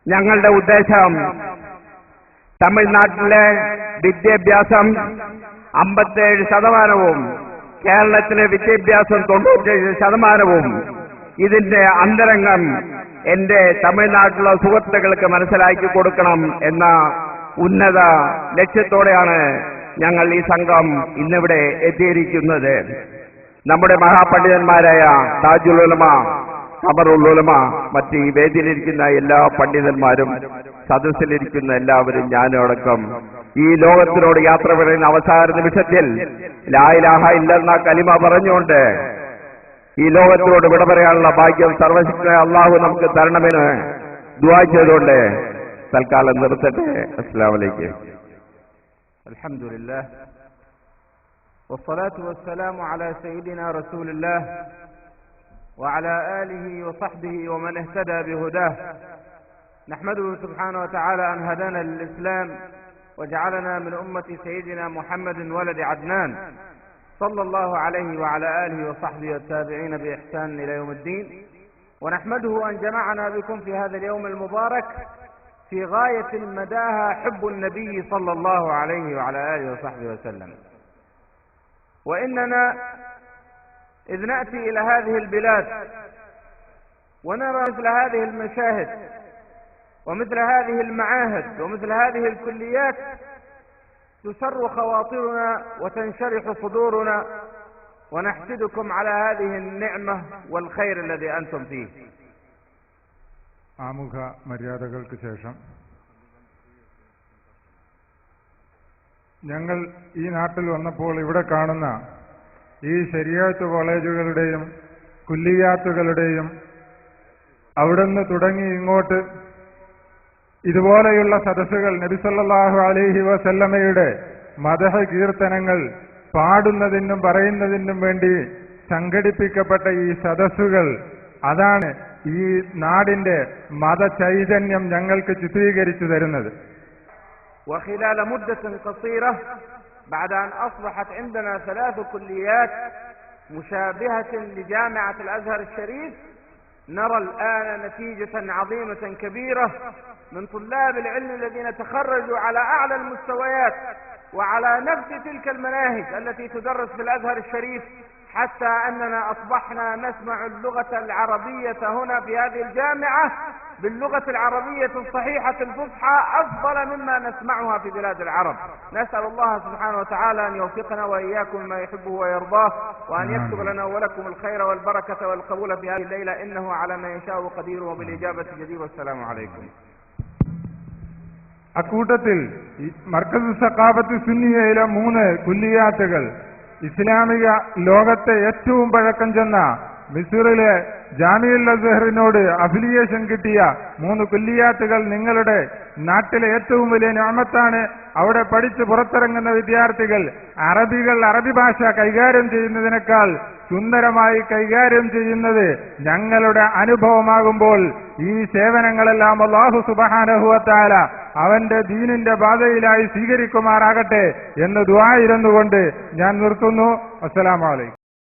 ഞങ്ങളുടെ ഉദ്ദേശം തമിഴ്നാട്ടിലെ വിദ്യാഭ്യാസം 57%, കേരളത്തിലെ വിദ്യാഭ്യാസം 97%. ഇതിന്റെ അന്തരംഗം എന്റെ തമിഴ്നാട്ടിലെ സുഹൃത്തുക്കൾക്ക് മനസ്സിലാക്കി കൊടുക്കണം എന്ന ഉന്നത ലക്ഷ്യത്തോടെയാണ് ഞങ്ങൾ ഈ സംഘം ഇന്നിവിടെ എത്തിയിരിക്കുന്നത്. നമ്മുടെ മഹാപണ്ഡിതന്മാരായ താജുൽ ഉലമ, ഖമറുൽ ഉലമ, മറ്റ് ഈ വേദിയിലിരിക്കുന്ന എല്ലാ പണ്ഡിതന്മാരും, സദസ്സിലിരിക്കുന്ന എല്ലാവരും, ഞാനടക്കം ഈ ലോകത്തിനോട് യാത്ര പറയുന്ന അവസാന നിമിഷത്തിൽ ലാ ഇലാഹ ഇല്ലല്ലാഹ് കലിമ പറഞ്ഞുകൊണ്ട് ഈ ലോകത്തിനോട് വിട പറയാനുള്ള ഭാഗ്യം സർവശക്തനായ അല്ലാഹു നമുക്ക് തരണമെന്ന് ദുആ ചെയ്തുകൊണ്ട് തൽക്കാലം നിർത്തട്ടെ. അസ്സലാമു അലൈക്കും. അൽഹംദുലില്ലാഹ് വസ്സലാത്തു വസ്സലാമു അലാ സയ്യിദിനാ റസൂലില്ലാഹ് وعلى آله وصحبه ومن اهتدى بهداه. نحمده سبحانه وتعالى أن هدانا للإسلام وجعلنا من أمة سيدنا محمد ولد عدنان صلى الله عليه وعلى آله وصحبه والتابعين بإحسان إلى يوم الدين. ونحمده أن جمعنا بكم في هذا اليوم المبارك في غاية مداها حب النبي صلى الله عليه وعلى آله وصحبه وسلم. وإننا إذ نأتي إلى هذه البلاد ونرى مثل هذه المشاهد ومثل هذه المعاهد ومثل هذه الكليات تسر خواطرنا وتنشرح صدورنا ونحسدكم على هذه النعمة والخير الذي أنتم فيه. ആമുഖ മര്യാദകൾക്ക് ശേഷം ഞങ്ങൾ ഈ നാട്ടിൽ വന്നപ്പോൾ ഇവിടെ കാണുന്ന ഈ ശരിയത്ത് കോളേജുകളുടെയും കുല്ലിയാത്തുകളുടെയും അവിടുന്ന് തുടങ്ങി ഇങ്ങോട്ട് ഇതുപോലെയുള്ള സദസ്സുകൾ, നബി സല്ലല്ലാഹു അലൈഹി വസല്ലമയുടെ മദഹ് കീർത്തനങ്ങൾ പാടുന്നതിനും പറയുന്നതിനും വേണ്ടി സംഘടിപ്പിക്കപ്പെട്ട ഈ സദസ്സുകൾ, അതാണ് ഈ നാടിന്റെ മതചൈതന്യം ഞങ്ങൾക്ക് ചിത്രീകരിച്ചു തരുന്നത്. وخلال مدة قصيرة بعد أن أصبحت عندنا 3 كليات مشابهة لجامعة الأزهر الشريف، نرى الآن نتيجة عظيمة كبيرة من طلاب العلم الذين تخرجوا على أعلى المستويات وعلى نفس تلك المناهج التي تدرس في الأزهر الشريف، حتى أننا أصبحنا نسمع اللغة العربية هنا في هذه الجامعة باللغة العربية الصحيحة الفصحى أفضل مما نسمعها في بلاد العرب. نسأل الله سبحانه وتعالى أن يوفقنا وإياكم ما يحبه ويرضاه، وأن يكتب لنا ولكم الخير والبركة والقبول في هذه الليلة، إنه على ما يشاء قدير وبالإجابة جدير. والسلام عليكم. അക്കൂട്ടത്തിൽ മർക്കസ് സഖാഫത്ത് സുന്നിയയിലെ 3 കുല്ലിയാത്തുകൾ ഇസ്ലാമിക ലോകത്തെ ഏറ്റവും പഴക്കം ചെന്ന മിസ്റിലെ ജാമിഉൽ അസ്ഹറിനോട് അഫിലിയേഷൻ കിട്ടിയ 3 കുല്ലിയാത്തുകൾ നിങ്ങളുടെ നാട്ടിലെ ഏറ്റവും വലിയ നിഅമത്താണ്. അവിടെ പഠിച്ച് പുറത്തിറങ്ങുന്ന വിദ്യാർത്ഥികൾ അറബി ഭാഷ കൈകാര്യം ചെയ്യുന്നതിനേക്കാൾ സുന്ദരമായി കൈകാര്യം ചെയ്യുന്നത് ഞങ്ങളുടെ അനുഭവമാകുമ്പോൾ ഈ സേവനങ്ങളെല്ലാം അല്ലാഹു സുബ്ഹാനഹു വ തആല അവന്റെ ദീനിന്റെ പാതയിലായി സ്വീകരിക്കുമാറാകട്ടെ എന്ന് ദുആ ഇരുന്നുകൊണ്ട് ഞാൻ നിർത്തുന്നു. അസ്സലാമു അലൈക്കും.